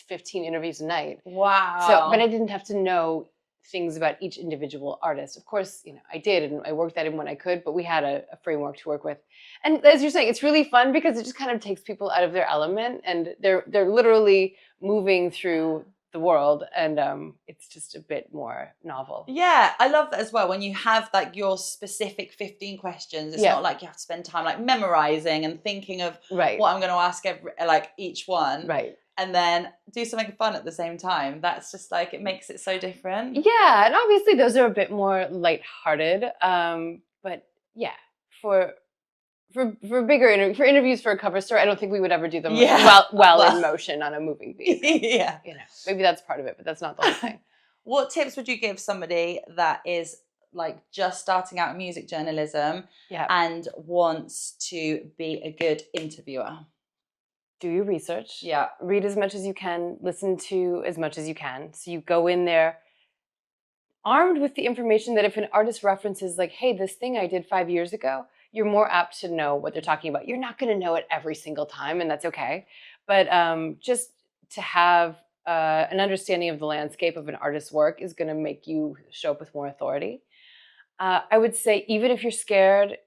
Speaker 2: 15 interviews a night.
Speaker 1: Wow.
Speaker 2: So, but I didn't have to know things about each individual artist. Of course, you know, I did, and I worked that in when I could, but we had a framework to work with. And as you're saying, it's really fun because it just kind of takes people out of their element, and they're literally moving through the world, and it's just a bit more novel.
Speaker 1: Yeah, I love that as well. When you have like your specific 15 questions, it's not like you have to spend time like memorizing and thinking of what I'm going to ask each one.
Speaker 2: Right.
Speaker 1: And then do something fun at the same time. That's just like, it makes it so different.
Speaker 2: Yeah, and obviously those are a bit more lighthearted. But yeah, for bigger interviews for a cover story, I don't think we would ever do them well in motion on a moving piece.
Speaker 1: Yeah.
Speaker 2: You know, maybe that's part of it, but that's not the whole thing.
Speaker 1: What tips would you give somebody that is like just starting out in music journalism and wants to be a good interviewer?
Speaker 2: Do your research.
Speaker 1: Yeah.
Speaker 2: Read as much as you can. Listen to as much as you can. So you go in there armed with the information that if an artist references like, hey, this thing I did 5 years ago, you're more apt to know what they're talking about. You're not going to know it every single time, and that's okay. But just to have an understanding of the landscape of an artist's work is going to make you show up with more authority. I would say even if you're scared,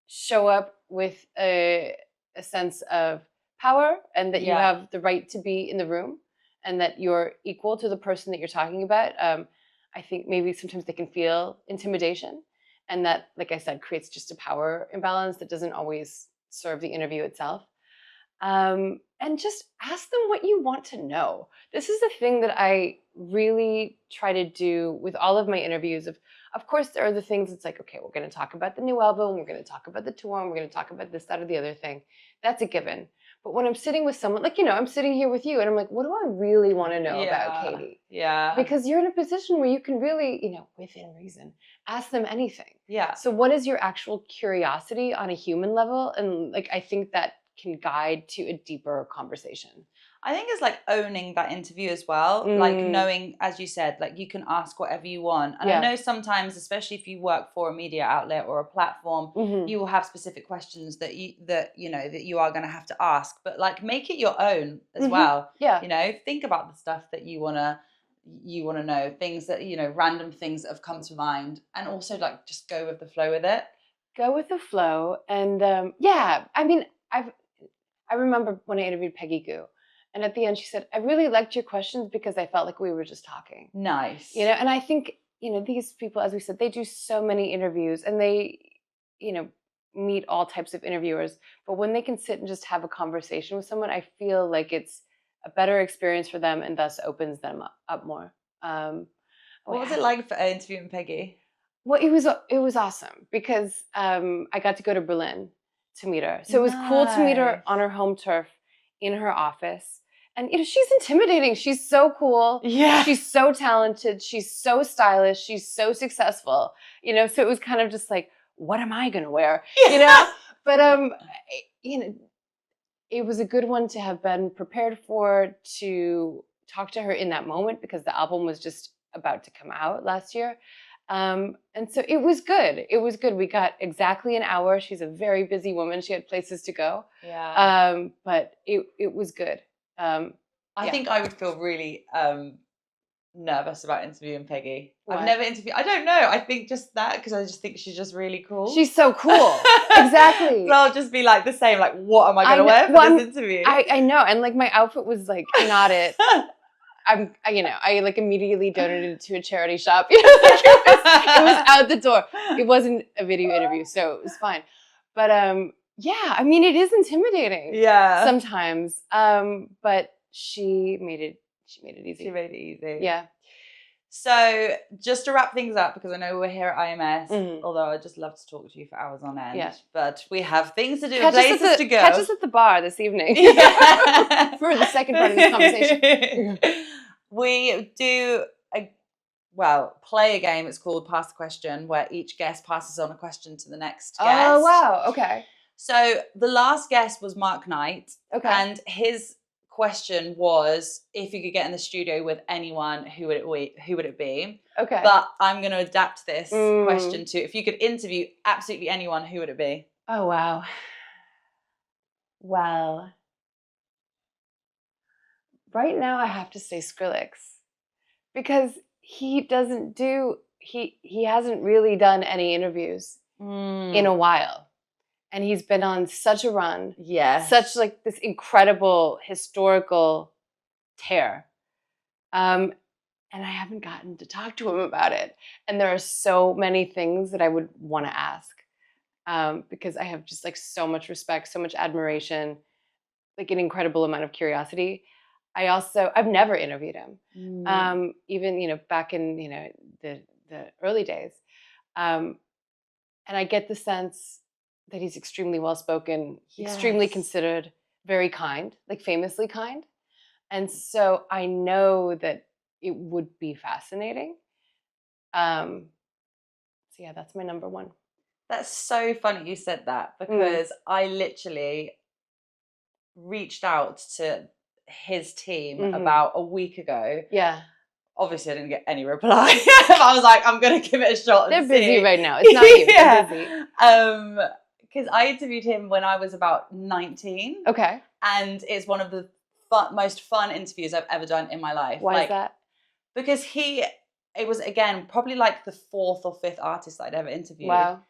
Speaker 2: show up with a sense of power, and that you have the right to be in the room, and that you're equal to the person that you're talking about. I think maybe sometimes they can feel intimidation, and that, like I said, creates just a power imbalance that doesn't always serve the interview itself. And just ask them what you want to know. This is the thing that I really try to do with all of my interviews. Of course, there are the things it's like, okay, we're going to talk about the new album, we're going to talk about the tour, and we're going to talk about this, that, or the other thing. That's a given. But when I'm sitting with someone, like, you know, I'm sitting here with you, and I'm like, what do I really want to know about Katie?
Speaker 1: Yeah.
Speaker 2: Because you're in a position where you can really, you know, within reason, ask them anything.
Speaker 1: Yeah.
Speaker 2: So what is your actual curiosity on a human level? And like, I think that can guide to a deeper conversation.
Speaker 1: I think it's like owning that interview as well. Like knowing, as you said, like you can ask whatever you want. And I know sometimes, especially if you work for a media outlet or a platform, you will have specific questions that you are going to have to ask. But like make it your own as well.
Speaker 2: Yeah.
Speaker 1: You know, think about the stuff that you wanna know, things that, you know, random things that have come to mind, and also like just go with the flow with it.
Speaker 2: Go with the flow. And I mean, I remember when I interviewed Peggy Gou, and at the end she said, I really liked your questions because I felt like we were just talking.
Speaker 1: Nice.
Speaker 2: You know, and I think, you know, these people, as we said, they do so many interviews, and they, you know, meet all types of interviewers. But when they can sit and just have a conversation with someone, I feel like it's a better experience for them, and thus opens them up more.
Speaker 1: What was it like for interviewing Peggy?
Speaker 2: Well, it was awesome because I got to go to Berlin to meet her. So it was cool to meet her on her home turf in her office. And, you know, she's intimidating. She's so cool.
Speaker 1: Yeah.
Speaker 2: She's so talented. She's so stylish. She's so successful. You know, so it was kind of just like, what am I going to wear? You know? But, you know, it was a good one to have been prepared for, to talk to her in that moment, because the album was just about to come out last year. And so it was good. It was good. We got exactly an hour. She's a very busy woman. She had places to go.
Speaker 1: Yeah.
Speaker 2: But it was good.
Speaker 1: I think I would feel really nervous about interviewing Peggy.
Speaker 2: Why?
Speaker 1: I've never interviewed. I don't know. I think just that, because I just think she's just really cool.
Speaker 2: She's so cool. Exactly.
Speaker 1: So I'll just be like the same. Like, what am I going to wear for this interview?
Speaker 2: I know. And like my outfit was like not it. I like immediately donated it to a charity shop. You know, like it was out the door. It wasn't a video interview, so it was fine. But yeah, I mean, it is intimidating.
Speaker 1: Yeah.
Speaker 2: Sometimes. But she made it easy.
Speaker 1: She made it easy.
Speaker 2: Yeah.
Speaker 1: So just to wrap things up, because I know we're here at IMS, although I'd just love to talk to you for hours on end.
Speaker 2: Yeah.
Speaker 1: But we have things to do and places to go.
Speaker 2: Catch us at the bar this evening for the second part of this conversation.
Speaker 1: We do play a game. It's called Pass the Question, where each guest passes on a question to the next guest.
Speaker 2: Oh, wow. Okay.
Speaker 1: So the last guest was Mark Knight.
Speaker 2: Okay.
Speaker 1: And his question was, if you could get in the studio with anyone, who would it be?
Speaker 2: Okay.
Speaker 1: But I'm going to adapt this question to, if you could interview absolutely anyone, who would it be?
Speaker 2: Oh, wow. Well, right now I have to say Skrillex, because he hasn't really done any interviews in a while. And he's been on such a run.
Speaker 1: Yes.
Speaker 2: Such like this incredible historical tear. And I haven't gotten to talk to him about it. And there are so many things that I would want to ask. Because I have just like so much respect, so much admiration, like an incredible amount of curiosity. I've never interviewed him. Even, back in, the early days. And I get the sense that he's extremely well-spoken, extremely considered, very kind, like famously kind. And so I know that it would be fascinating. So yeah, that's my number one.
Speaker 1: That's so funny you said that, because I literally reached out to his team about a week ago.
Speaker 2: Yeah.
Speaker 1: Obviously, I didn't get any reply. I was like, I'm going to give it a shot.
Speaker 2: They're busy right now. It's not you. They're busy.
Speaker 1: Because I interviewed him when I was about 19.
Speaker 2: Okay.
Speaker 1: And it's one of the most fun interviews I've ever done in my life.
Speaker 2: Why is that?
Speaker 1: Because it was, again, probably like the fourth or fifth artist that I'd ever interviewed.
Speaker 2: Wow.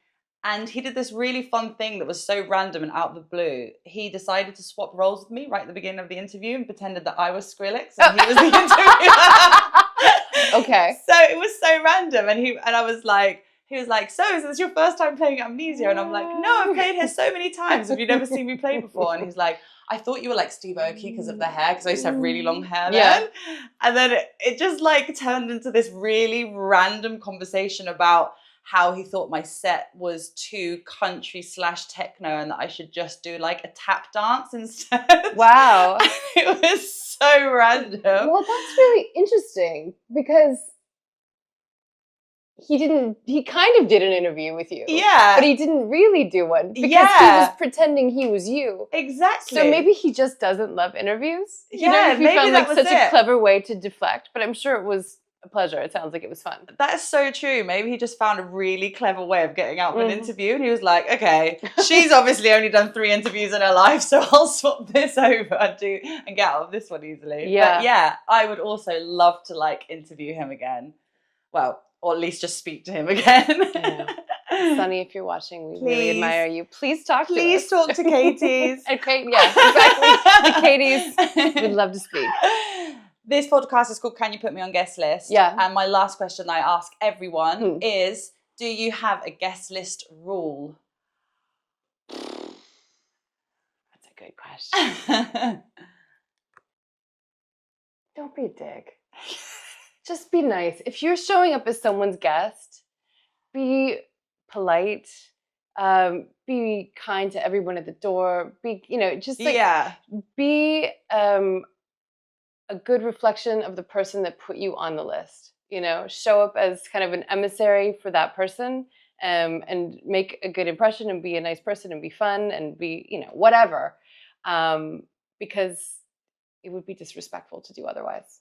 Speaker 1: And he did this really fun thing that was so random and out of the blue. He decided to swap roles with me right at the beginning of the interview and pretended that I was Skrillex and he was the interviewer.
Speaker 2: Okay.
Speaker 1: So it was so random. And I was like, he was like, so is this your first time playing Amnesia? And I'm like, no, I've played here so many times. Have you never seen me play before? And he's like, I thought you were like Steve Aoki because of the hair, because I used to have really long hair then. And then it just like turned into this really random conversation about how he thought my set was too country/techno and that I should just do like a tap dance instead.
Speaker 2: Wow.
Speaker 1: It was so random.
Speaker 2: Well, that's really interesting, because he kind of did an interview with you.
Speaker 1: Yeah.
Speaker 2: But he didn't really do one, because he was pretending he was you.
Speaker 1: Exactly.
Speaker 2: So maybe he just doesn't love interviews.
Speaker 1: Yeah,
Speaker 2: He
Speaker 1: maybe
Speaker 2: found
Speaker 1: that
Speaker 2: like
Speaker 1: was
Speaker 2: such a clever way to deflect, but I'm sure it was a pleasure. It sounds like it was fun.
Speaker 1: That's so true. Maybe he just found a really clever way of getting out of an interview, and he was like, okay, she's obviously only done 3 interviews in her life, so I'll swap this over and get out of this one easily.
Speaker 2: Yeah.
Speaker 1: But yeah, I would also love to like interview him again. Well, or at least just speak to him again.
Speaker 2: Yeah. Sunny, if you're watching, we really admire you. Please talk to us.
Speaker 1: Please talk to Katie's.
Speaker 2: Okay, yeah, exactly. The Katie's. We'd love to speak.
Speaker 1: This podcast is called Can You Put Me on Guest List?
Speaker 2: Yeah.
Speaker 1: And my last question I ask everyone is, do you have a guest list rule?
Speaker 2: That's a good question. Don't be a dick. Just be nice. If you're showing up as someone's guest, be polite, be kind to everyone at the door, be, just like, be a good reflection of the person that put you on the list. Show up as kind of an emissary for that person and make a good impression and be a nice person and be fun and be, whatever. Because it would be disrespectful to do otherwise.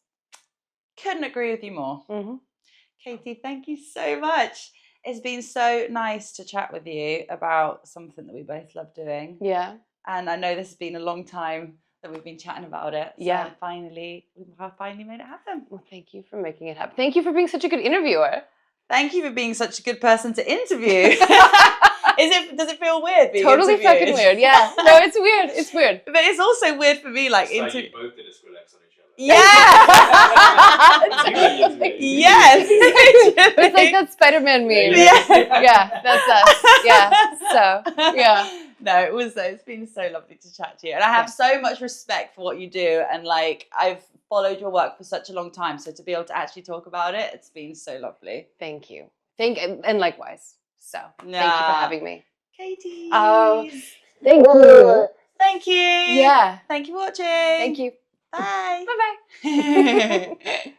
Speaker 1: Couldn't agree with you more.
Speaker 2: Mm-hmm.
Speaker 1: Katie, thank you so much. It's been so nice to chat with you about something that we both love doing.
Speaker 2: Yeah.
Speaker 1: And I know this has been a long time that we've been chatting about it. So we have finally made it happen.
Speaker 2: Well, thank you for making it happen. Thank you for being such a good interviewer.
Speaker 1: Thank you for being such a good person to interview. Does it feel weird being
Speaker 2: totally
Speaker 1: interviewed?
Speaker 2: fucking weird? Yeah. No, it's weird. It's weird.
Speaker 1: But it's also weird for me, like
Speaker 3: you both did a Skrillex on each other.
Speaker 1: Yeah. Yes.
Speaker 2: It's like that Spider-Man meme. Yeah, that's us. Yeah. So, yeah.
Speaker 1: No, it's been so lovely to chat to you. And I have so much respect for what you do. And like, I've followed your work for such a long time. So to be able to actually talk about it, it's been so lovely.
Speaker 2: Thank you. And likewise. So thank you for having me.
Speaker 1: Katie.
Speaker 2: Oh, thank you.
Speaker 1: Thank you.
Speaker 2: Yeah.
Speaker 1: Thank you for watching.
Speaker 2: Thank you.
Speaker 1: Bye.
Speaker 2: Bye-bye.